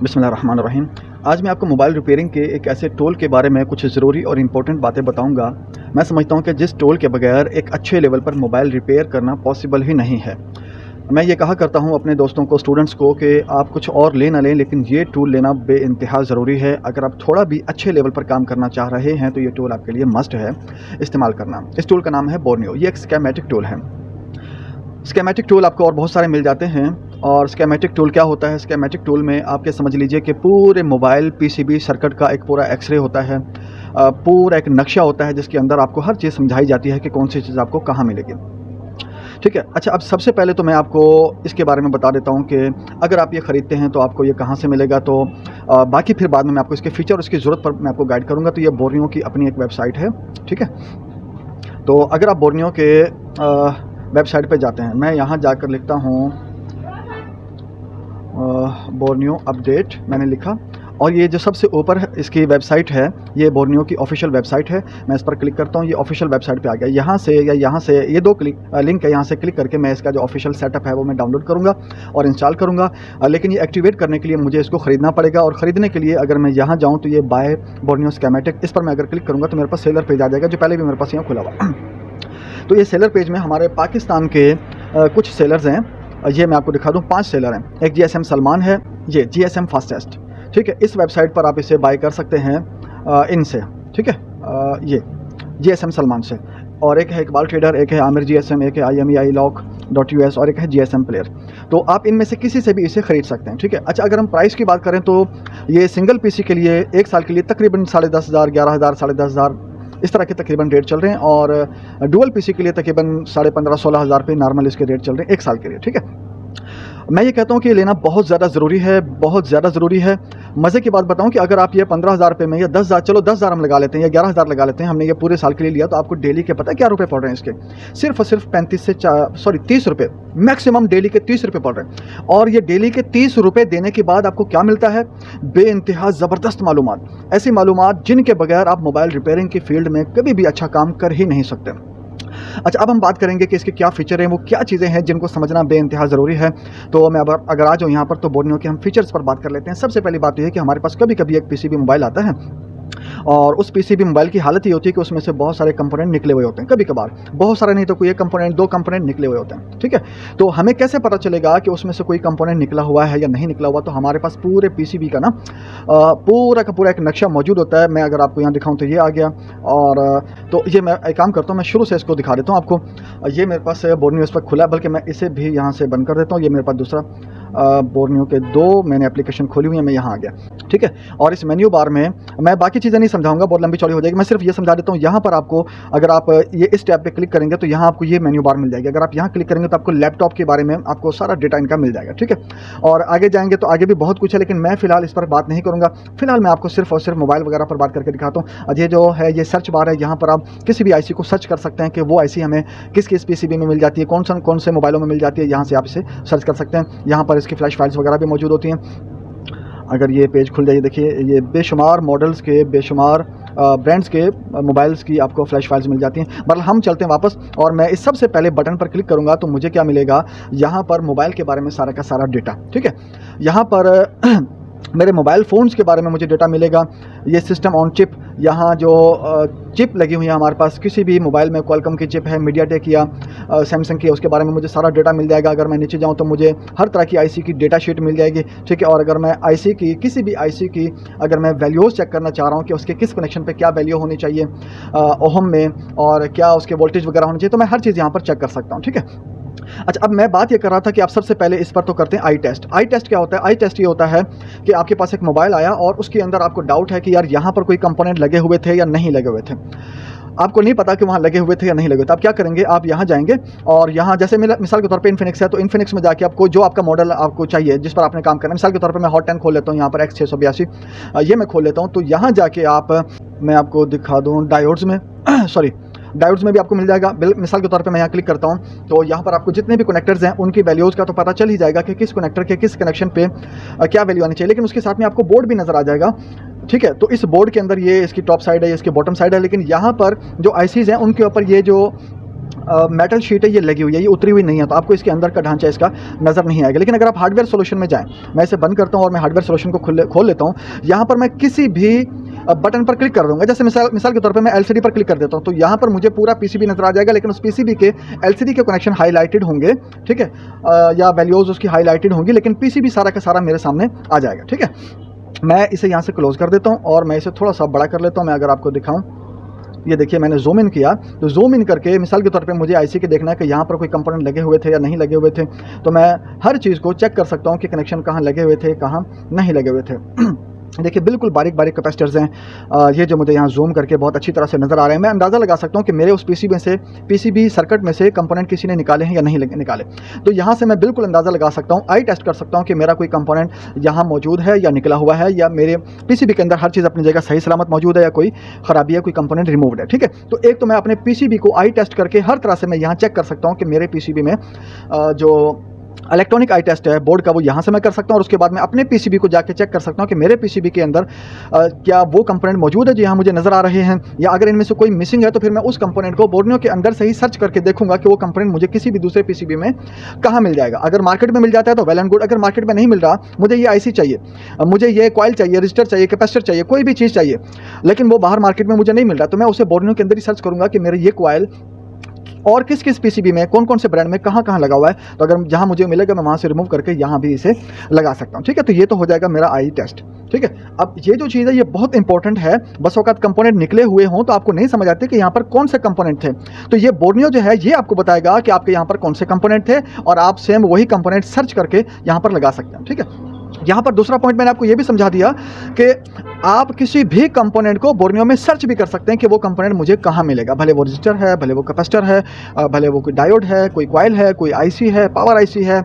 बिस्मिल्लाहिर्रहमानिर्रहीम। आज मैं आपको मोबाइल रिपेयरिंग के एक ऐसे टूल के बारे में कुछ ज़रूरी और इम्पोर्टेंट बातें बताऊंगा। मैं समझता हूं कि जिस टूल के बगैर एक अच्छे लेवल पर मोबाइल रिपेयर करना पॉसिबल ही नहीं है। मैं ये कहा करता हूं अपने दोस्तों को, स्टूडेंट्स को, कि आप कुछ और ले ना लें, लेकिन ये टूल लेना बेइंतहा ज़रूरी है। अगर आप थोड़ा भी अच्छे लेवल पर काम करना चाह रहे हैं तो ये टूल आपके लिए मस्ट है इस्तेमाल करना। इस टूल का नाम है बोर्नियो। ये एक स्कीमेटिक टूल है। स्कीमेटिक टूल आपको और बहुत सारे मिल जाते हैं। और स्कीमेटिक टूल क्या होता है? स्कीमेटिक टूल में आपके समझ लीजिए कि पूरे मोबाइल पीसीबी सर्किट का एक पूरा एक्सरे होता है, पूरा एक नक्शा होता है जिसके अंदर आपको हर चीज़ समझाई जाती है कि कौन सी चीज़ आपको कहाँ मिलेगी। ठीक है। अच्छा, अब सबसे पहले तो मैं आपको इसके बारे में बता देता हूँ कि अगर आप ये ख़रीदते हैं तो आपको ये कहाँ से मिलेगा। तो बाकी फिर बाद में मैं आपको इसके फ़ीचर और इसकी ज़रूरत पर मैं आपको गाइड करूँगा। तो ये बोर्नियो की अपनी एक वेबसाइट है। ठीक है। तो अगर आप बोर्नियो के वेबसाइट पे जाते हैं, मैं यहाँ जाकर लिखता हूँ बोर्नियो अपडेट, मैंने लिखा, और ये जो सबसे ऊपर इसकी वेबसाइट है ये बोर्नियो की ऑफिशियल वेबसाइट है। मैं इस पर क्लिक करता हूँ, ये ऑफिशियल वेबसाइट पे आ गया। यहाँ से ये दो लिंक है, यहाँ से क्लिक करके मैं इसका जो ऑफिशियल सेटअप है वो मैं डाउनलोड करूँगा और इंस्टॉल करूँगा। लेकिन ये एक्टिवेट करने के लिए मुझे इसको ख़रीदना पड़ेगा, और ख़रीदने के लिए अगर मैं यहाँ जाऊँ तो ये बाय बोर्नियो स्कीमेटिक, इस पर मैं अगर क्लिक करूँगा तो मेरे पास सेलर पेज आ जाएगा, जो पहले भी मेरे पास यहाँ खुला हुआ। तो ये सेलर पेज में हमारे पाकिस्तान के कुछ सेलर्स हैं। ये मैं आपको दिखा दूं, 5 सेलर हैं। एक GSM सलमान है, ये GSM फास्टेस्ट। ठीक है। इस वेबसाइट पर आप इसे बाय कर सकते हैं इनसे। ठीक है। ये GSM सलमान से, और एक है इकबाल ट्रेडर, एक है आमिर GSM, एक है IMEIlock.us और एक है GSM प्लेयर। तो आप इनमें से किसी से भी इसे ख़रीद सकते हैं। ठीक है। अच्छा, अगर हम प्राइस की बात करें तो ये सिंगल पीसी के लिए 1 साल के लिए तकरीबन 10,500, 11,000, 10,500 इस तरह के तकरीबन रेट चल रहे हैं, और डुअल पीसी के लिए तकरीबन 15,500, 16,000 पे नॉर्मल इसके रेट चल रहे हैं 1 साल के लिए। ठीक है। मैं ये कहता हूँ कि ये लेना बहुत ज़्यादा ज़रूरी है, बहुत ज़्यादा ज़रूरी है। मज़े की बात बताऊँ कि अगर आप ये 15,000 रुपये में, या 10,000, चलो 10,000 हम लगा लेते हैं, या 11,000 लगा लेते हैं, हमने ये पूरे साल के लिए लिया, तो आपको डेली के पता है क्या रुपये पड़ रहे हैं इसके? सिर्फ और सिर्फ 30 रुपये, मैक्सिमम डेली के 30 रुपये पड़ रहे हैं। और ये डेली के 30 रुपये देने के बाद आपको क्या मिलता है? बेइंतहा ज़बरदस्त मालूमात, ऐसी मालूमात जिनके बगैर आप मोबाइल रिपेयरिंग की फील्ड में कभी भी अच्छा काम कर ही नहीं सकते। अच्छा, अब हम बात करेंगे कि इसके क्या फ़ीचर हैं, वो क्या चीज़ें हैं जिनको समझना बेइंतहा ज़रूरी है। तो मैं अगर आ जाऊँ यहाँ पर, तो बोर्नियो के हम फ़ीचर्स पर बात कर लेते हैं। सबसे पहली बात तो ये है कि हमारे पास कभी कभी एक पीसीबी मोबाइल आता है, और उस पीसीबी मोबाइल की हालत ये होती है कि उसमें से बहुत सारे कंपोनेंट निकले हुए होते हैं। कभी कभार बहुत सारे नहीं तो कोई एक कंपोनेंट, 2 कंपोनेंट निकले हुए होते हैं। ठीक है। तो हमें कैसे पता चलेगा कि उसमें से कोई कंपोनेंट निकला हुआ है या नहीं निकला हुआ? तो हमारे पास पूरे पीसीबी का ना पूरा का पूरा एक नक्शा मौजूद होता है। मैं अगर आपको यहाँ दिखाऊँ तो ये आ गया, और तो ये मैं एक काम करता हूँ, मैं शुरू से इसको दिखा देता हूँ आपको। ये मेरे पास बोर्नियो इस पर खुला है, बल्कि मैं इसे भी यहाँ से बंद कर देता हूँ। ये मेरे पास दूसरा बोर्नियो के 2 मैंने एप्लीकेशन खोली हुई है, मैं यहाँ आ गया। ठीक है। और इस मेन्यू बार में मैं बाकी चीज़ें नहीं समझाऊंगा, बहुत लंबी चौड़ी हो जाएगी। मैं सिर्फ ये समझा देता हूँ। यहाँ पर आपको, अगर आप ये इस टैब पे क्लिक करेंगे तो यहाँ आपको ये मेन्यू बार मिल जाएगी। अगर आप यहाँ क्लिक करेंगे तो आपको लैपटॉप के बारे में आपको सारा डेटा इनका मिल जाएगा। ठीक है। और आगे जाएंगे तो आगे भी बहुत कुछ है, लेकिन मैं फ़िलहाल इस पर बात नहीं करूँगा। फिलहाल मैं आपको सिर्फ और सिर्फ मोबाइल वगैरह पर बात करके दिखाता हूँ। ये जो है ये सर्च बार है, यहाँ पर आप किसी भी IC को सर्च कर सकते हैं कि वो IC हमें किस पीसीबी में मिल जाती है, कौन से मोबाइलों में मिल जाती है। यहाँ से आप इसे सर्च कर सकते हैं। यहाँ पर इसकी फ्लैश फाइल्स वगैरह भी मौजूद होती हैं। अगर ये पेज खुल जाए, देखिए ये बेशुमार मॉडल्स के, बेशुमार ब्रांड्स के मोबाइल्स की आपको फ्लैश फाइल्स मिल जाती हैं। बहरहाल हम चलते हैं वापस, और मैं इस सबसे पहले बटन पर क्लिक करूंगा तो मुझे क्या मिलेगा? यहाँ पर मोबाइल के बारे में सारा का सारा डेटा। ठीक है। यहाँ पर मेरे मोबाइल फ़ोन्स के बारे में मुझे डेटा मिलेगा। ये सिस्टम ऑन चिप, यहाँ जो चिप लगी हुई है हमारे पास, किसी भी मोबाइल में क्वालकॉम की चिप है, मीडियाटेक या सैमसंग की, उसके बारे में मुझे सारा डेटा मिल जाएगा। अगर मैं नीचे जाऊँ तो मुझे हर तरह की IC की डेटा शीट मिल जाएगी। ठीक है। और अगर मैं IC की, किसी भी IC की अगर मैं वैल्यूज़ चेक करना चाह रहा हूँ कि उसके किस कनेक्शन पे क्या वैल्यू होनी चाहिए ओहम में, और क्या उसके वोल्टेज वगैरह होनी चाहिए, तो मैं हर चीज़ यहाँ पर चेक कर सकता हूँ। ठीक है। अच्छा, अब मैं बात ये कर रहा था कि आप सबसे पहले इस पर तो करते हैं आई टेस्ट। आई टेस्ट क्या होता है? आई टेस्ट ये होता है कि आपके पास एक मोबाइल आया और उसके अंदर आपको डाउट है कि यार यहाँ पर कोई कंपोनेंट लगे हुए थे या नहीं लगे हुए थे। आपको नहीं पता कि वहाँ लगे हुए थे या नहीं लगे हुए थे। आप क्या करेंगे? आप यहाँ जाएंगे, और यहाँ जैसे मिसाल के तौर पे इन्फिनिक्स है, तो इन्फिनिक्स में जाके आपको जो आपका मॉडल आपको चाहिए, जिस पर आपने काम करना है, मिसाल के तौर पे मैं हॉट 10 खोल लेता हूँ, यहाँ पर X682 ये मैं खोल लेता हूँ। तो यहाँ जाके मैं आपको दिखा दूँ डायोड्स में सॉरी डायोड्स में भी आपको मिल जाएगा। मिसाल के तौर पे मैं यहाँ क्लिक करता हूँ तो यहाँ पर आपको जितने भी कनेक्टर्स हैं उनकी वैल्यूज़ का तो पता चल ही जाएगा कि किस कनेक्टर के किस कनेक्शन पे क्या वैल्यू आनी चाहिए, लेकिन उसके साथ में आपको बोर्ड भी नज़र आ जाएगा। ठीक है। तो इस बोर्ड के अंदर ये इसकी टॉप साइड है, ये इसकी बॉटम साइड है, लेकिन यहाँ पर जो ICs हैं उनके ऊपर ये जो मेटल शीट है ये लगी हुई है, ये उतरी हुई नहीं है, तो आपको इसके अंदर का ढांचा इसका नज़र नहीं आएगा। लेकिन अगर आप हार्डवेयर सॉल्यूशन में जाएं, मैं इसे बंद करता हूं और मैं हार्डवेयर सॉल्यूशन को खोल लेता हूं। यहां पर मैं किसी भी बटन पर क्लिक कर दूंगा, जैसे मिसाल के तौर पे मैं एलसीडी पर क्लिक कर देता हूं, तो यहां पर मुझे पूरा पीसीबी नजर आ जाएगा, लेकिन उस पीसीबी के एलसीडी के कनेक्शन हाईलाइटेड होंगे, ठीक है, या वैल्यूज़ उसकी हाईलाइटेड होंगी, लेकिन पीसीबी सारा का सारा मेरे सामने आ जाएगा। ठीक है, मैं इसे यहाँ से क्लोज कर देता हूँ और मैं इसे थोड़ा सा बड़ा कर लेता हूँ। मैं अगर आपको दिखाऊँ, ये देखिए मैंने जूम इन किया, तो जूम इन करके मिसाल के तौर पे मुझे आईसी के देखना है कि यहाँ पर कोई कंपोनेंट लगे हुए थे या नहीं लगे हुए थे, तो मैं हर चीज़ को चेक कर सकता हूँ कि कनेक्शन कहाँ लगे हुए थे, कहाँ नहीं लगे हुए थे। देखिए बिल्कुल बारीक बारीक कैपेसिटर्स हैं, ये जो मुझे यहाँ जूम करके बहुत अच्छी तरह से नज़र आ रहे हैं। मैं अंदाज़ा लगा सकता हूँ कि मेरे उस पीसीबी सर्किट में से कंपोनेंट किसी ने निकाले हैं या नहीं निकाले। तो यहाँ से मैं बिल्कुल अंदाज़ा लगा सकता हूँ, आई टेस्ट कर सकता हूँ कि मेरा कोई कंपोनेंट यहाँ मौजूद है या निकला हुआ है, या मेरे पीसीबी के अंदर हर चीज़ अपनी जगह सही सलामत मौजूद है, या कोई ख़राबी है, कोई कंपोनेंट रिमूव्ड है। ठीक है, तो एक तो मैं अपने पीसीबी को आई टेस्ट करके हर तरह से मैं यहाँ चेक कर सकता हूँ कि मेरे पीसीबी में जो इलेक्ट्रॉनिक आई टेस्ट है बोर्ड का, वो यहाँ से मैं कर सकता हूँ, और उसके बाद मैं अपने पीसीबी को जाके चेक कर सकता हूँ कि मेरे पीसीबी के अंदर क्या वो कंपोनेंट मौजूद है जो यहाँ मुझे नज़र आ रहे हैं, या अगर इनमें से कोई मिसिंग है तो फिर मैं उस कंपोनेंट को बोर्नियो के अंदर से ही सर्च करके देखूंगा कि वो कंपोनेंट मुझे किसी भी दूसरे पीसीबी में कहाँ मिल जाएगा। अगर मार्केट में मिल जाता है तो वेल एंड गुड, अगर मार्केट में नहीं मिल रहा, मुझे ये आईसी चाहिए, मुझे ये कॉइल चाहिए, रजिस्टर चाहिए, कैपेसिटर चाहिए, कोई भी चीज़ चाहिए, लेकिन वो बाहर मार्केट में मुझे नहीं मिल रहा, तो मैं उसे बोर्नियो के अंदर ही सर्च करूँगा कि मेरे ये कॉइल और किस किस पीसीबी में, कौन कौन से ब्रांड में कहाँ कहाँ लगा हुआ है, तो अगर जहाँ मुझे मिलेगा मैं वहाँ से रिमूव करके यहाँ भी इसे लगा सकता हूँ। ठीक है, तो ये तो हो जाएगा मेरा आई टेस्ट। ठीक है, अब ये जो चीज़ है ये बहुत इंपॉर्टेंट है। बस वक्त कंपोनेंट निकले हुए हों तो आपको नहीं समझ आते कि यहाँ पर कौन से कंपोनेंट थे, तो ये बोर्नियो जो है ये आपको बताएगा कि आपके यहाँ पर कौन से कंपोनेंट थे, और आप सेम वही कंपोनेंट सर्च करके यहाँ पर लगा सकते हैं। ठीक है, यहाँ पर दूसरा पॉइंट मैंने आपको ये भी समझा दिया कि आप किसी भी कंपोनेंट को बोर्नियो में सर्च भी कर सकते हैं कि वो कंपोनेंट मुझे कहाँ मिलेगा, भले वो रजिस्टर है, भले वो कैपेसिटर है, भले वो कोई डायोड है, कोई कॉइल है, कोई आईसी है, पावर आईसी है,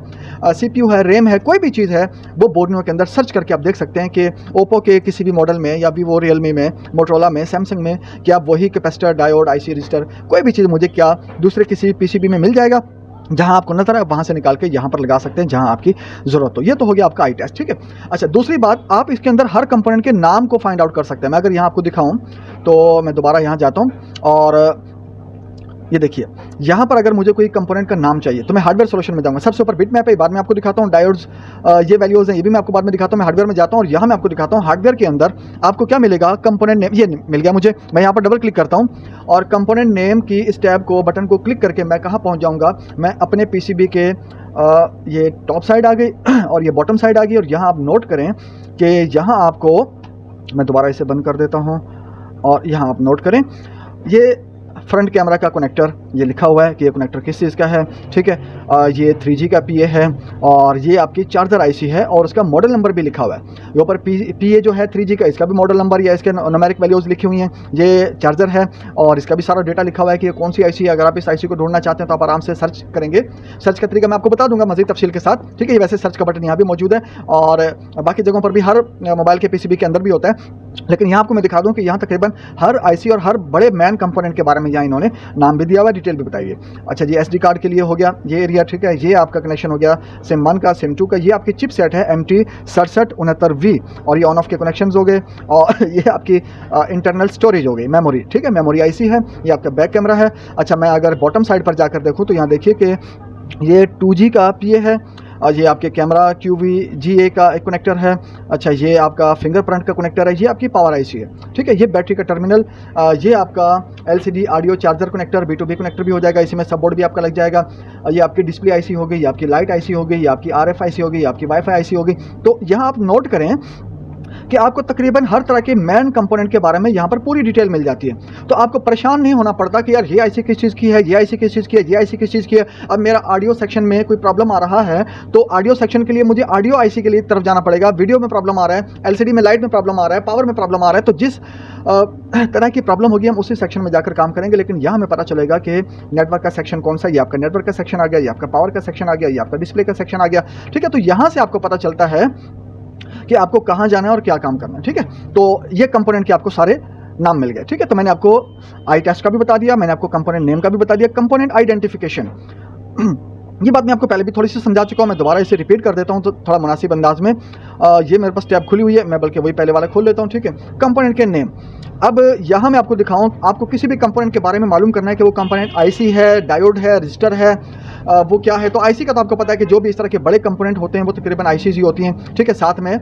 सीपीयू है, रैम है, कोई भी चीज़ है, वो बोर्नियो के अंदर सर्च करके आप देख सकते हैं कि ओप्पो के किसी भी मॉडल में, या वीवो, रियलमी में, मोटरोला में, सैमसंग में, क्या वही कैपेसिटर, डायोड, आईसी, रजिस्टर, कोई भी चीज़ मुझे क्या दूसरे किसी पीसीबी में मिल जाएगा। जहां आपको नजर है वहां से निकाल के यहां पर लगा सकते हैं जहां आपकी जरूरत हो। ये तो हो गया आपका आई टेस्ट। ठीक है, अच्छा दूसरी बात, आप इसके अंदर हर कंपोनेंट के नाम को फाइंड आउट कर सकते हैं। मैं अगर यहां आपको दिखाऊं तो मैं दोबारा यहां जाता हूं, और ये देखिए यहाँ पर अगर मुझे कोई कंपोनेंट का नाम चाहिए तो मैं हार्डवेयर सॉल्यूशन में जाऊँगा। सबसे ऊपर बिट मैप है, बाद में आपको दिखाता हूँ, डायोड्स, ये वैल्यूज़ हैं, ये भी मैं आपको बाद में दिखाता हूँ। मैं हार्डवेयर में जाता हूँ और यहाँ मैं आपको दिखाता हूँ हार्डवेयर के अंदर आपको क्या मिलेगा, कंपोनेंट नेम। ये मिल गया मुझे, मैं यहाँ पर डबल क्लिक करता हूँ और कंपोनेंट नेम की इस टैब को, बटन को क्लिक करके मैं कहाँ पहुँच जाऊँगा, मैं अपने पीसीबी के ये टॉप साइड आ गई और ये बॉटम साइड आ गई। और यहाँ आप नोट करें कि यहाँ आपको, मैं दोबारा इसे बंद कर देता हूँ, और यहाँ आप नोट करें ये फ्रंट कैमरा का कनेक्टर, ये लिखा हुआ है कि ये कनेक्टर किस चीज़ का है। ठीक है, ये 3G का PA है, और ये आपकी चार्जर आईसी है, और उसका मॉडल नंबर भी लिखा हुआ है। ये ऊपर PA जो है 3G का, इसका भी मॉडल नंबर या इसके न्यूमेरिक वैल्यूज़ लिखी हुई हैं। ये चार्जर है और इसका भी सारा डेटा लिखा हुआ है कि ये कौन सी आईसी है। अगर आप इस आईसी को ढूंढना चाहते हैं तो आप आराम से सर्च करेंगे। सर्च का तरीका मैं आपको बता दूंगा मज़ीद तफसील के साथ। ठीक है, ये वैसे सर्च का बटन यहाँ भी मौजूद है, और बाकी जगहों पर भी हर मोबाइल के पीसीबी के अंदर भी होता है, लेकिन यहाँ आपको मैं दिखा दूँ कि यहाँ तकरीबन हर आईसी और हर बड़े मैन कंपोनेंट के बारे में यहाँ इन्होंने नाम भी दिया हुआ है, डिटेल भी बताइए। अच्छा जी, SD कार्ड के लिए हो गया ये एरिया। ठीक है, ये आपका कनेक्शन हो गया सिम 1 का, सिम 2 का। ये आपकी चिप सेट है MT6769V, और ये ऑन ऑफ के कनेक्शन हो गए, और ये आपकी इंटरनल स्टोरेज हो गई, मेमोरी। ठीक है, मेमोरी आईसी है, ये आपका बैक कैमरा है। अच्छा, मैं अगर बॉटम साइड पर जाकर देखूँ तो यहाँ देखिए कि ये 2G का PA है, ये आपके कैमरा QVGA का एक कनेक्टर है। अच्छा, ये आपका फिंगरप्रिंट का कनेक्टर है, ये आपकी पावर आईसी है। ठीक है, ये बैटरी का टर्मिनल, ये आपका LCD audio charger connector, B2B connector भी हो जाएगा, इसी में सब बोर्ड भी आपका लग जाएगा। ये आपकी डिस्प्ले आईसी हो गई, ये आपकी लाइट आईसी हो गई, ये आपकी RF आईसी हो गई, ये आपकी वाईफाई आईसी हो गई। तो यहाँ आप नोट करें कि आपको तकरीबन हर तरह के मैन कंपोनेंट के बारे में यहाँ पर पूरी डिटेल मिल जाती है। तो आपको परेशान नहीं होना पड़ता कि यार ये आईसी किस चीज़ की है, ये आईसी किस चीज़ की है, ये आईसी किस चीज़ की है। अब मेरा ऑडियो सेक्शन में कोई प्रॉब्लम आ रहा है तो ऑडियो सेक्शन के लिए मुझे ऑडियो आईसी के लिए तरफ जाना पड़ेगा। वीडियो में प्रॉब्लम आ रहा है, LCD में लाइट में प्रॉब्लम आ रहा है, पावर में प्रॉब्लम आ रहा है, तो जिस तरह की प्रॉब्लम होगी हम उसी सेक्शन में जाकर काम करेंगे। लेकिन यहाँ हमें पता चलेगा कि नेटवर्क का सेक्शन कौन सा, ये आपका नेटवर्क का सेक्शन आ गया, ये आपका पावर का सेक्शन आ गया, ये आपका डिस्प्ले का सेक्शन आ गया। ठीक है, तो यहाँ से आपको पता चलता है कि आपको कहाँ जाना है और क्या काम करना है। ठीक है, तो ये कंपोनेंट के आपको सारे नाम मिल गए। ठीक है, तो मैंने आपको आई टेस्ट का भी बता दिया, मैंने आपको कंपोनेंट नेम का भी बता दिया। कंपोनेंट आइडेंटिफिकेशन ये बात मैं आपको पहले भी थोड़ी सी समझा चुका हूँ, मैं दोबारा इसे रिपीट कर देता हूँ तो थोड़ा मुनासिब अंदाज में। ये मेरे पास टैब खुली हुई है, मैं बल्कि वही पहले वाला खोल लेता हूँ, ठीक है। कंपोनेंट के नेम, अब यहाँ मैं आपको दिखाऊँ, आपको किसी भी कंपोनेंट के बारे में मालूम करना है कि वो कंपोनेंट आईसी है, डायोड है, रजिस्टर है, वो क्या है। तो आईसी का तो आपको पता है कि जो भी इस तरह के बड़े कंपोनेंट होते हैं वो तकरीबन आईसीज ही होती हैं, ठीक है। साथ में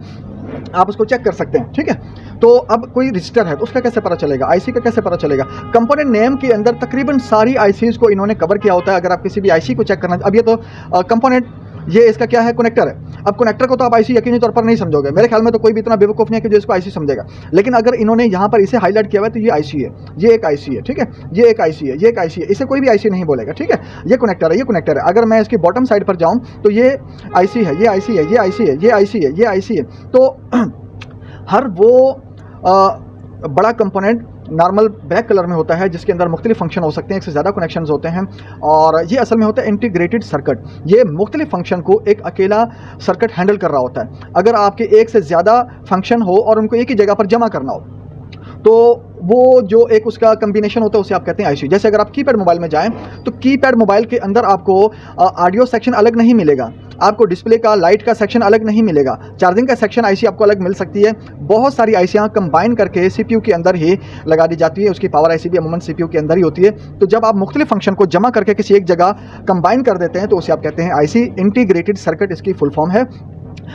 आप उसको चेक कर सकते हैं, ठीक है। तो अब कोई रजिस्टर है तो उसका कैसे पता चलेगा, आईसी का कैसे पता चलेगा। कंपोनेंट नेम के अंदर तकरीबन सारी आईसीज को इन्होंने कवर किया होता है। अगर आप किसी भी आईसी को चेक करना, अब ये तो कंपोनेंट, ये इसका क्या है, कनेक्टर है। अब कनेक्टर को तो आप आईसी यकीनी तौर पर नहीं समझोगे, मेरे ख्याल में तो कोई भी इतना बेवकूफ़ नहीं है कि जो इसको आईसी समझेगा। लेकिन अगर इन्होंने यहाँ पर इसे हाईलाइट किया हुआ है तो ये आईसी है, ये एक आईसी है, ठीक है, ये एक आईसी है, ये एक आईसी है, इसे कोई भी आईसी नहीं बोलेगा, ठीक है। ये कनेक्टर है, ये कनेक्टर है। अगर मैं इसकी बॉटम साइड पर जाऊँ तो ये आईसी है, ये आईसी है, ये आईसी है, ये आईसी है, ये आईसी है। तो हर वो बड़ा कंपोनेंट नॉर्मल ब्लैक कलर में होता है जिसके अंदर मुख्तलिफ फंक्शन हो सकते हैं, एक से ज़्यादा कनेक्शंस होते हैं, और ये असल में होता है इंटीग्रेटेड सर्किट। ये मुख्तलिफ फंक्शन को एक अकेला सर्किट हैंडल कर रहा होता है। अगर आपके एक से ज़्यादा फंक्शन हो और उनको एक ही जगह पर जमा करना हो तो वो जो एक उसका कम्बिनेशन होता है उसे आप कहते हैं आईसी। जैसे अगर आप कीपैड मोबाइल में जाएं तो कीपैड मोबाइल के अंदर आपको ऑडियो सेक्शन अलग नहीं मिलेगा, आपको डिस्प्ले का, लाइट का सेक्शन अलग नहीं मिलेगा, चार्जिंग का सेक्शन आईसी आपको अलग मिल सकती है। बहुत सारी आईसियाँ कंबाइन करके सीपीयू के अंदर ही लगा दी जाती है। उसकी पावर आईसी भी अमूमन सीपीयू के अंदर ही होती है। तो जब आप मुख्तलिफ फंक्शन को जमा करके किसी एक जगह कंबाइन कर देते हैं तो उसे आप कहते हैं आईसी, इंटीग्रेटेड सर्किट इसकी फुल फॉर्म है।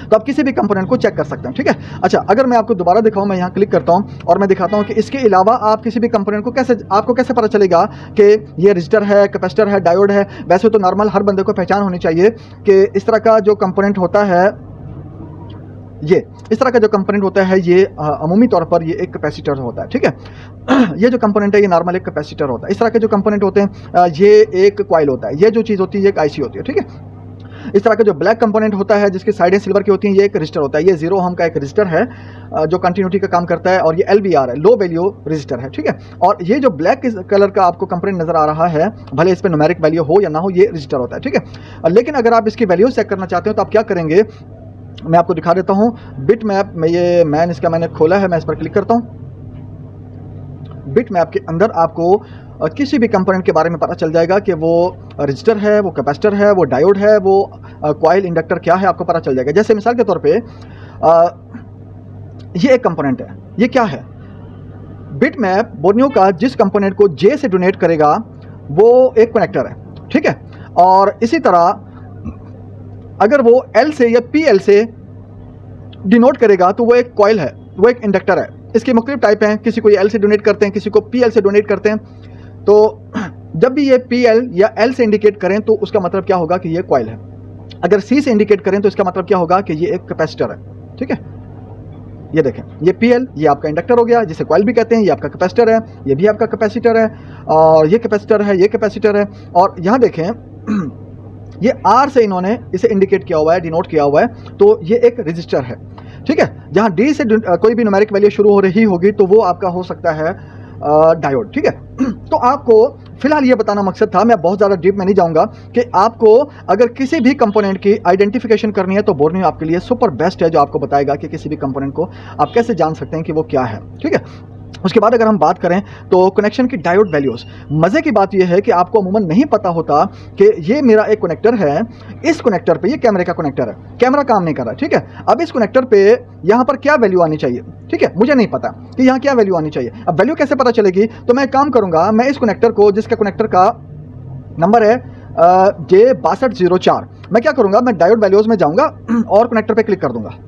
तो आप किसी भी कंपोनेंट को चेक कर सकते हैं, ठीक है। अच्छा, अगर मैं आपको दोबारा दिखाऊं, मैं यहाँ क्लिक करता हूँ और मैं दिखाता हूँ कि इसके अलावा आप किसी भी कंपोनेंट को कैसे, आपको कैसे पता चलेगा कि ये रजिस्टर है, कैपेसिटर है, डायोड है। वैसे तो नॉर्मल हर बंदे को पहचान होनी चाहिए कि इस तरह का जो कंपोनेंट होता है, ये इस तरह का जो कंपोनेंट होता है ये अमूमी तौर पर ये एक कैपेसिटर होता है, ठीक है। ये जो कंपोनेंट है ये नॉर्मल एक कैपेसिटर होता है। इस तरह के जो कंपोनेंट होते हैं ये एक कॉइल होता है, ये जो चीज़ होती है ये एक आईसी होती है, ठीक है। इस तरह का जो ब्लैक कंपोनेंट होता है जिसकी साइडें सिल्वर की होती हैं ये एक रजिस्टर होता है। ये 0 ओम का एक रजिस्टर है जो कंटिन्यूटी का काम करता है, और ये LVR है, लो वैल्यू रजिस्टर है, ठीक है। और ये जो ब्लैक कलर का आपको कंपोनेंट नजर आ रहा है, भले इस पर न्यूमेरिक वैल्यू हो या ना हो, ये रजिस्टर होता है, ठीक है। लेकिन अगर आप इसकी वैल्यू चेक करना चाहते हो तो आप क्या करेंगे, मैं आपको दिखा देता हूँ। बिट मैप में ये मैंने खोला है, मैं इस पर क्लिक करता हूँ। बिट मैप के अंदर आपको किसी भी कंपोनेंट के बारे में पता चल जाएगा कि वो रजिस्टर है, वो कैपेसिटर है, वो डायोड है, वो कॉइल, इंडक्टर क्या है, आपको पता चल जाएगा। जैसे मिसाल के तौर पे ये एक कंपोनेंट है, ये क्या है, बिट मैप बोर्नियो का जिस कंपोनेंट को J से डोनेट करेगा वो एक कनेक्टर है, ठीक है। और इसी तरह अगर वो L से या PL से डिनोट करेगा तो वो एक कॉइल है, वो एक इंडक्टर है। इसके मुख्तलिफ टाइप हैं, किसी को L से डोनेट करते हैं, किसी को PL से डोनेट करते हैं। तो जब भी ये PL या L से इंडिकेट करें तो उसका मतलब क्या होगा कि ये कॉइल है। अगर C से इंडिकेट करें तो इसका मतलब क्या होगा कि ये एक कैपेसिटर है, ठीक है। ये देखें, ये PL, ये आपका इंडक्टर हो गया जिसे कॉइल भी कहते हैं, ये आपका कैपेसिटर है, ये भी आपका कैपेसिटर है, और ये कैपेसिटर है, ये कैपेसिटर है। और यहाँ देखें ये R से इन्होंने इसे इंडिकेट किया हुआ है, डिनोट किया हुआ है, तो ये एक रजिस्टर है, ठीक है। जहाँ D से कोई भी न्यूमेरिक वैल्यू शुरू हो रही होगी तो वो आपका हो सकता है डायोड, ठीक है। तो आपको फिलहाल ये बताना मकसद था, मैं बहुत ज़्यादा डीप में नहीं जाऊंगा, कि आपको अगर किसी भी कंपोनेंट की आइडेंटिफिकेशन करनी है तो बोर्नियो आपके लिए सुपर बेस्ट है, जो आपको बताएगा कि किसी भी कंपोनेंट को आप कैसे जान सकते हैं कि वो क्या है, ठीक है। उसके बाद अगर हम बात करें तो कनेक्शन की डायोड वैल्यूज़, मज़े की बात यह है कि आपको अमूमन नहीं पता होता कि ये मेरा एक कनेक्टर है, इस कनेक्टर पे, ये कैमरे का कनेक्टर है, कैमरा काम नहीं कर रहा, ठीक है। अब इस कनेक्टर पे यहाँ पर क्या वैल्यू आनी चाहिए, ठीक है, मुझे नहीं पता कि यहाँ क्या वैल्यू आनी चाहिए। अब वैल्यू कैसे पता चलेगी, तो मैं काम करूँगा, मैं इस कनेक्टर को, जिसका कनेक्टर का नंबर है J6204, मैं क्या करूँगा, मैं डायोड वैल्यूज़ में जाऊँगा और कनेक्टर पर क्लिक कर दूँगा।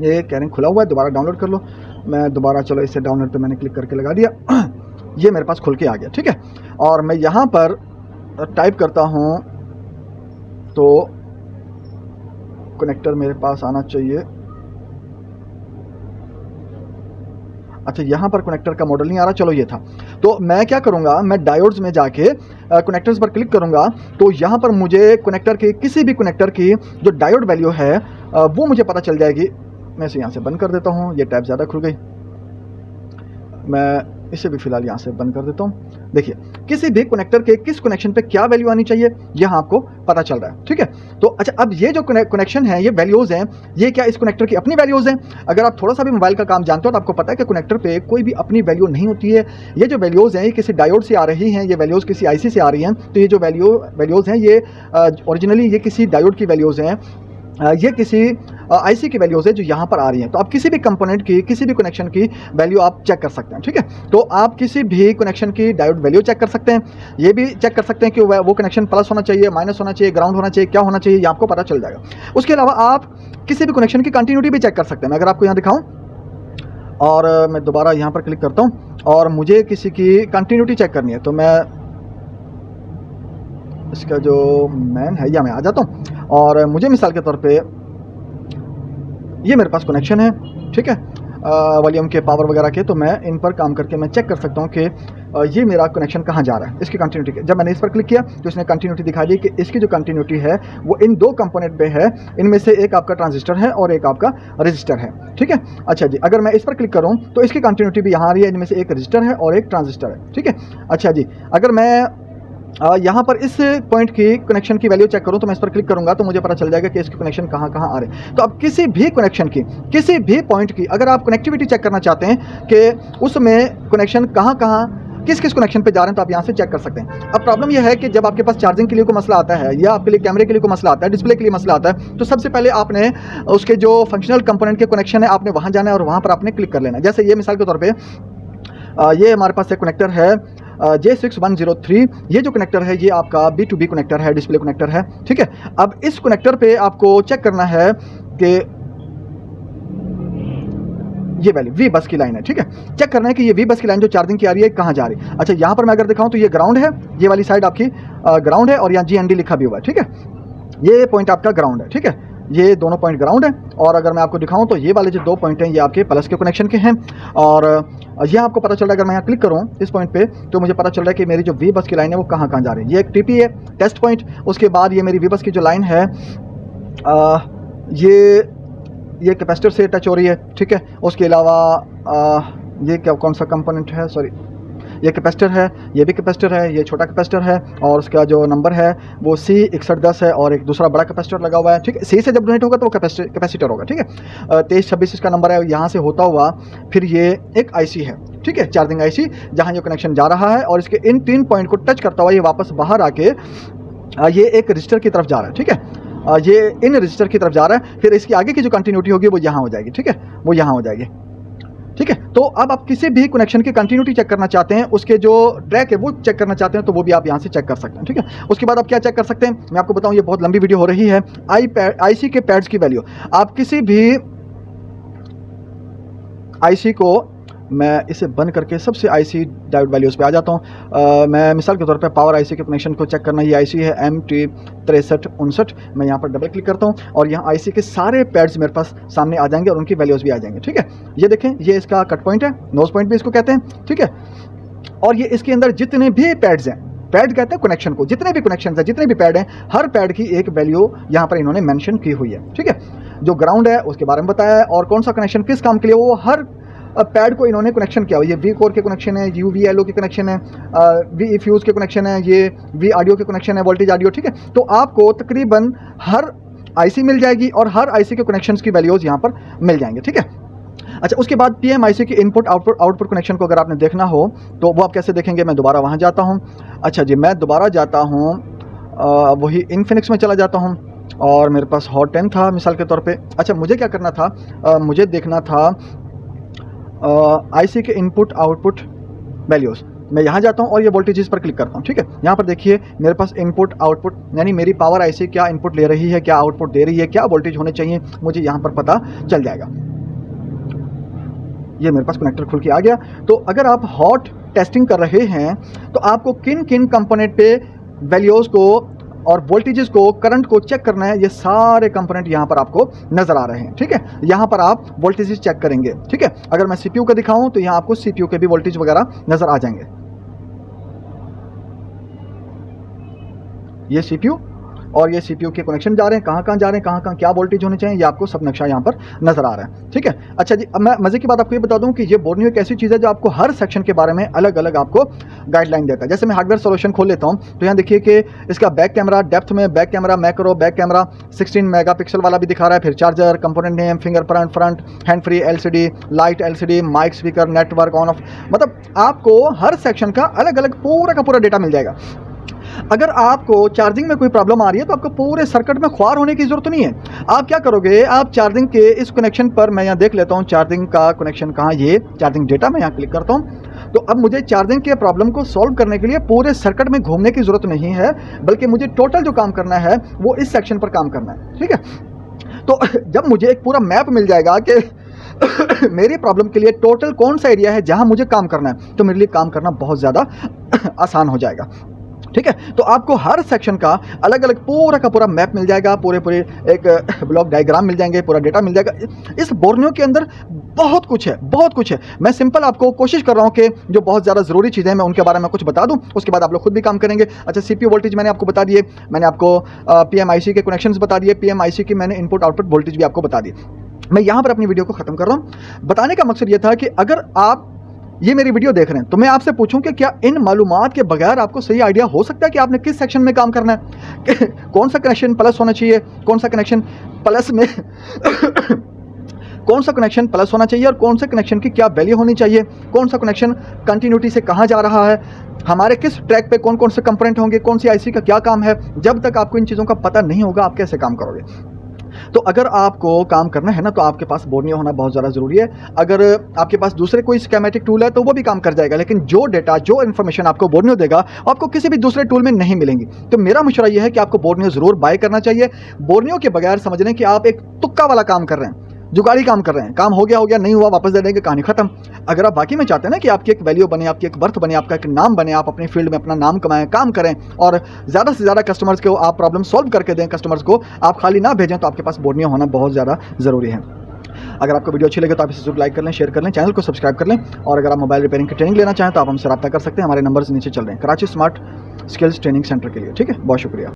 ये कैरिंग खुला हुआ है, दोबारा डाउनलोड कर लो। मैं दोबारा, चलो इसे डाउनलोड पे मैंने क्लिक करके लगा दिया, ये मेरे पास खुल के आ गया, ठीक है। और मैं यहाँ पर टाइप करता हूँ तो कनेक्टर मेरे पास आना चाहिए। अच्छा, यहाँ पर कनेक्टर का मॉडल नहीं आ रहा, चलो ये था। तो मैं क्या करूँगा, मैं डायोड्स में जाके कनेक्टर्स पर क्लिक करूँगा तो यहाँ पर मुझे कनेक्टर की, किसी भी कनेक्टर की जो डायोड वैल्यू है वो मुझे पता चल जाएगी। मैं इसे यहाँ से बंद कर देता हूँ, ये टैब ज़्यादा खुल गई। मैं इसे भी फिलहाल यहाँ से बंद कर देता हूँ। देखिए किसी भी कनेक्टर के किस कनेक्शन पे क्या वैल्यू आनी चाहिए यहाँ आपको पता चल रहा है, ठीक है। तो अच्छा, अब ये जो कनेक्शन है, ये वैल्यूज़ हैं, ये क्या इस कनेक्टर की अपनी वैल्यूज़ हैं? अगर आप थोड़ा सा भी मोबाइल का काम जानते हो तो आपको पता है कि कनेक्टर पे कोई भी अपनी वैल्यू नहीं होती है। ये जो वैल्यूज़ हैं ये किसी डायोड से आ रही हैं, ये वैल्यूज़ किसी आईसी से आ रही हैं। तो ये जो वैल्यूज़ हैं ये ओरिजिनली ये किसी डायोड की वैल्यूज़ हैं, ये किसी आईसी की वैल्यूज़ है जो यहाँ पर आ रही हैं। तो आप किसी भी कंपोनेंट की, किसी भी कनेक्शन की वैल्यू आप चेक कर सकते हैं, ठीक है। तो आप किसी भी कनेक्शन की डायोड वैल्यू चेक कर सकते हैं, ये भी चेक कर सकते हैं कि वो कनेक्शन प्लस होना चाहिए, माइनस होना चाहिए, ग्राउंड होना चाहिए, क्या होना चाहिए, ये आपको पता चल जाएगा। उसके अलावा आप किसी भी कनेक्शन की कंटिन्यूटी भी चेक कर सकते हैं। मैं अगर आपको यहाँ दिखाऊँ और मैं दोबारा यहाँ पर क्लिक करता हूँ और मुझे किसी की कंटिन्यूटी चेक करनी है, तो मैं इसका जो मैन है यहाँ मैं आ जाता हूँ और मुझे मिसाल के तौर पे ये मेरे पास कनेक्शन है, ठीक है, वॉल्यूम के, पावर वगैरह के। तो मैं इन पर काम करके मैं चेक कर सकता हूँ कि ये मेरा कनेक्शन कहाँ जा रहा है, इसकी कंटिन्यूटी के। जब मैंने इस पर क्लिक किया तो इसने कंटिन्यूटी दिखा दी कि इसकी जो कंटिन्यूटी है वो इन दो कंपोनेंट पे है, इनमें से एक आपका ट्रांजिस्टर है और एक आपका रजिस्टर है, ठीक है। अच्छा जी, अगर मैं इस पर क्लिक करूँ तो इसकी कंटिन्यूटी भी यहाँ आ रही है, इनमें से एक रजिस्टर है और एक ट्रांजिस्टर है, ठीक है। अच्छा जी, अगर मैं यहाँ पर इस पॉइंट की कनेक्शन की वैल्यू चेक करूँ तो मैं इस पर क्लिक करूँगा तो मुझे पता चल जाएगा कि इसके कनेक्शन कहाँ कहाँ आ रहे हैं। तो अब किसी भी कनेक्शन की, किसी भी पॉइंट की अगर आप कनेक्टिविटी चेक करना चाहते हैं कि उसमें कनेक्शन कहाँ कहाँ, किस किस कनेक्शन पे जा रहे हैं, तो आप यहाँ से चेक कर सकते हैं। अब प्रॉब्लम यह है कि जब आपके पास चार्जिंग के लिए कोई मसला आता है या आपके लिए कैमरे के लिए कोई मसला आता है, डिस्प्ले के लिए मसला आता है, तो सबसे पहले आपने उसके जो फंक्शनल कंपोनेंट के कनेक्शन है आपने वहाँ जाना है और वहाँ पर आपने क्लिक कर लेना है। जैसे ये मिसाल के तौर पर ये हमारे पास एक कनेक्टर है J6103, ये जो कनेक्टर है ये आपका B2B कनेक्टर है, डिस्प्ले कनेक्टर है, ठीक है। अब इस कनेक्टर पे आपको चेक करना है कि ये वैल्यू V बस की लाइन है, ठीक है। चेक करना है कि ये V बस की लाइन जो चार्जिंग की आ रही है कहाँ जा रही है। अच्छा, यहाँ पर मैं अगर दिखाऊँ तो ये ग्राउंड है, ये वाली साइड आपकी ग्राउंड है और यहाँ GND लिखा भी हुआ है, ठीक है। ये पॉइंट आपका ग्राउंड है, ठीक है, ये दोनों पॉइंट ग्राउंड है। और अगर मैं आपको दिखाऊं तो ये वाले जो दो पॉइंट हैं ये आपके प्लस के कनेक्शन के हैं। और ये आपको पता चल रहा है, अगर मैं यहाँ क्लिक करूं इस पॉइंट पे तो मुझे पता चल रहा है कि मेरी जो V बस की लाइन है वो कहाँ कहाँ जा रही है। ये एक TP है, टेस्ट पॉइंट। उसके बाद ये मेरी V बस की जो लाइन है ये कैपेसिटर से टच हो रही है, ठीक है। उसके अलावा ये क्या, कौन सा कंपोनेंट है, सॉरी, ये कैपेसिटर है, ये भी कैपेसिटर है, ये छोटा कैपेसिटर है और उसका जो नंबर है वो C6110 है और एक दूसरा बड़ा कैपेसिटर लगा हुआ है, ठीक है। C से जब डोनेट होगा तो वो कैपेसिटर होगा, ठीक है। 2326 इसका नंबर है। यहाँ से होता हुआ फिर ये एक IC है, ठीक है, चार्जिंग IC, जहाँ ये कनेक्शन जा रहा है और इसके इन 3 पॉइंट को टच करता हुआ ये वापस बाहर आके ये एक रजिस्टर की तरफ जा रहा है, ठीक है। ये इन रजिस्टर की तरफ जा रहा है, फिर इसकी आगे की जो कंटिन्यूटी होगी वो यहाँ हो जाएगी, ठीक है, वो यहाँ हो जाएगी, ठीक है। तो अब आप किसी भी कनेक्शन की कंटिन्यूटी चेक करना चाहते हैं, उसके जो ट्रैक है वो चेक करना चाहते हैं, तो वो भी आप यहाँ से चेक कर सकते हैं, ठीक है। उसके बाद आप क्या चेक कर सकते हैं, मैं आपको बताऊं, ये बहुत लंबी वीडियो हो रही है। IC के पैड्स की वैल्यू, आप किसी भी IC को, मैं इसे बंद करके सबसे IC डायोड वैल्यूज़ पे आ जाता हूँ। मैं मिसाल के तौर पे पावर IC के कनेक्शन को चेक करना, ये IC है MT6359। मैं यहाँ पर डबल क्लिक करता हूँ और यहाँ IC के सारे पैड्स मेरे पास सामने आ जाएंगे और उनकी वैल्यूज़ भी आ जाएंगे, ठीक है। ये देखें, ये इसका कट पॉइंट है, नोज पॉइंट भी इसको कहते हैं, ठीक है। और ये इसके अंदर जितने भी पैड्स हैं, पैड कहते हैं कनेक्शन को, जितने भी कनेक्शन है, जितने भी पैड हैं, हर पैड की एक वैल्यू यहाँ पर इन्होंने मेंशन की हुई है, ठीक है। जो ग्राउंड है उसके बारे में बताया है और कौन सा कनेक्शन किस काम के लिए, वो हर पैड को इन्होंने कनेक्शन किया हुआ। ये V कोर के कनेक्शन है, UVLO के कनेक्शन है, V फ्यूज़ के कनेक्शन है, ये V ऑडियो के कनेक्शन है, वोल्टेज ऑडियो, ठीक है। तो आपको तकरीबन हर IC मिल जाएगी और हर IC के कनेक्शंस की वैल्यूज़ यहाँ पर मिल जाएंगे, ठीक है। अच्छा, उसके बाद PMIC के इनपुट आउटपुट कनेक्शन को अगर आपने देखना हो तो वो आप कैसे देखेंगे, मैं दोबारा वहाँ जाता हूँ। अच्छा जी, मैं दोबारा जाता हूँ, वही इन्फिनिक्स में चला जाता हूँ और मेरे पास हॉट 10 था मिसाल के तौर पे। अच्छा, मुझे क्या करना था, मुझे देखना था IC के इनपुट आउटपुट वैल्यूज़। मैं यहाँ जाता हूँ और ये वोल्टेजेस पर क्लिक करता हूँ, ठीक है। यहाँ पर देखिए मेरे पास इनपुट आउटपुट, यानी मेरी पावर IC क्या इनपुट ले रही है, क्या आउटपुट दे रही है, क्या वोल्टेज होने चाहिए, मुझे यहाँ पर पता चल जाएगा। ये मेरे पास कनेक्टर खुल के आ गया। तो अगर आप हॉट टेस्टिंग कर रहे हैं तो आपको किन किन कंपोनेंट पे वैल्यूज़ को और वोल्टेजेस को, करंट को चेक करना है, ये सारे कंपोनेंट यहाँ पर आपको नजर आ रहे हैं, ठीक है। यहाँ पर आप वोल्टेजेस चेक करेंगे, ठीक है। अगर मैं CPU का दिखाऊं तो यहाँ आपको CPU के भी वोल्टेज वगैरह नजर आ जाएंगे। ये CPU, और ये CPU के कनेक्शन जा रहे हैं, कहाँ जा रहे हैं, कहाँ क्या वोल्टेज होने चाहिए, ये आपको सब नक्शा यहाँ पर नजर आ रहा है। ठीक है, अच्छा जी, अब मैं मजे की बात आपको ये बता दूं कि ये बोर्नियो एक ऐसी चीज़ है जो आपको हर सेक्शन के बारे में अलग अलग आपको गाइडलाइन देता है। जैसे मैं हार्डवेयर सॉल्यूशन खोल लेता हूँ तो यहाँ देखिए कि इसका बैक कैमरा, डेप्थ में back camera, macro back camera 16 megapixel वाला भी दिखा रहा है, फिर charger, component name, fingerprint, front, hand free, LCD, light LCD, mic, speaker, network on off, मतलब आपको हर सेक्शन का अलग अलग पूरा का पूरा डेटा मिल जाएगा। अगर आपको चार्जिंग में कोई प्रॉब्लम आ रही है तो आपको पूरे सर्किट में ख्वार होने की जरूरत नहीं है। आप क्या करोगे, आप चार्जिंग के इस कनेक्शन पर, मैं यहाँ देख लेता हूँ चार्जिंग का कनेक्शन कहाँ, ये चार्जिंग डेटा, मैं यहाँ क्लिक करता हूँ। तो अब मुझे चार्जिंग के प्रॉब्लम को सॉल्व करने के लिए पूरे सर्किट में घूमने की जरूरत नहीं है, बल्कि मुझे टोटल जो काम करना है वो इस सेक्शन पर काम करना है। ठीक है, तो जब मुझे एक पूरा मैप मिल जाएगा कि मेरी प्रॉब्लम के लिए टोटल कौन सा एरिया है जहां मुझे काम करना है, तो मेरे लिए काम करना बहुत ज़्यादा आसान हो जाएगा। ठीक है, तो आपको हर सेक्शन का अलग अलग पूरा का पूरा मैप मिल जाएगा, पूरे एक ब्लॉक डायग्राम मिल जाएंगे, पूरा डेटा मिल जाएगा। इस बोर्नियो के अंदर बहुत कुछ है, बहुत कुछ है। मैं सिंपल आपको कोशिश कर रहा हूँ कि जो बहुत ज़्यादा ज़रूरी चीज़ें हैं मैं उनके बारे में कुछ बता दूँ, उसके बाद आप लोग खुद भी काम करेंगे। अच्छा, CPU वोल्टेज मैंने आपको बता दिए, मैंने आपको PMIC के कनेक्शंस बता दिए, PMIC की मैंने इनपुट आउटपुट वोल्टेज भी आपको बता दी। मैं यहाँ पर अपनी वीडियो को ख़त्म कर रहा हूँ। बताने का मकसद ये था कि अगर आप ये मेरी वीडियो देख रहे हैं तो मैं आपसे पूछूं कि क्या इन मालूमात के बगैर आपको सही आइडिया हो सकता है कि आपने किस सेक्शन में काम करना है, कौन सा कनेक्शन प्लस होना चाहिए, कौन सा कनेक्शन प्लस में कौन सा कनेक्शन प्लस होना चाहिए और कौन सा कनेक्शन की क्या वैल्यू होनी चाहिए, कौन सा कनेक्शन कंटिन्यूटी से कहाँ जा रहा है, हमारे किस ट्रैक पे कौन कौन से कंपोनेंट होंगे, कौन सी IC का क्या काम है। जब तक आपको इन चीज़ों का पता नहीं होगा आप कैसे काम करोगे। तो अगर आपको काम करना है ना तो आपके पास बोर्नियो होना बहुत ज़्यादा ज़रूरी है। अगर आपके पास दूसरे कोई स्कीमेटिक टूल है तो वो भी काम कर जाएगा, लेकिन जो डेटा, जो इन्फॉर्मेशन आपको बोर्नियो देगा आपको किसी भी दूसरे टूल में नहीं मिलेंगी। तो मेरा मशवरा ये है कि आपको बोर्नियो ज़रूर बाय करना चाहिए। बोर्नियो के बगैर समझ लें कि आप एक तुक्का वाला काम कर रहे हैं, जुगाड़ी काम कर रहे हैं, काम हो गया, नहीं हुआ वापस दे देंगे, कहानी खत्म। अगर आप बाकी में चाहते हैं ना कि आपकी एक वैल्यू बने, आपकी एक बर्थ बने, आपका एक नाम बने, आप अपनी फील्ड में अपना नाम कमाएं, काम करें और ज़्यादा से ज़्यादा कस्टमर्स को आप प्रॉब्लम सॉल्व करके दें, कस्टमर्स को आप खाली ना भेजें, तो आपके पास बोर्नियो होना बहुत ज़्यादा ज़रूरी है। अगर आपको वीडियो अच्छी लगे तो आप इसे जरूर लाइक कर लें, शेयर कर लें, चैनल को सब्सक्राइब कर लें। और अगर आप मोबाइल रिपेयरिंग की ट्रेनिंग लेना चाहें तो आप हमसे रब्ता कर सकते हैं, हमारे नंबर्स नीचे चल रहे हैं, Karachi smart skills training centre के लिए। ठीक है, बहुत शुक्रिया।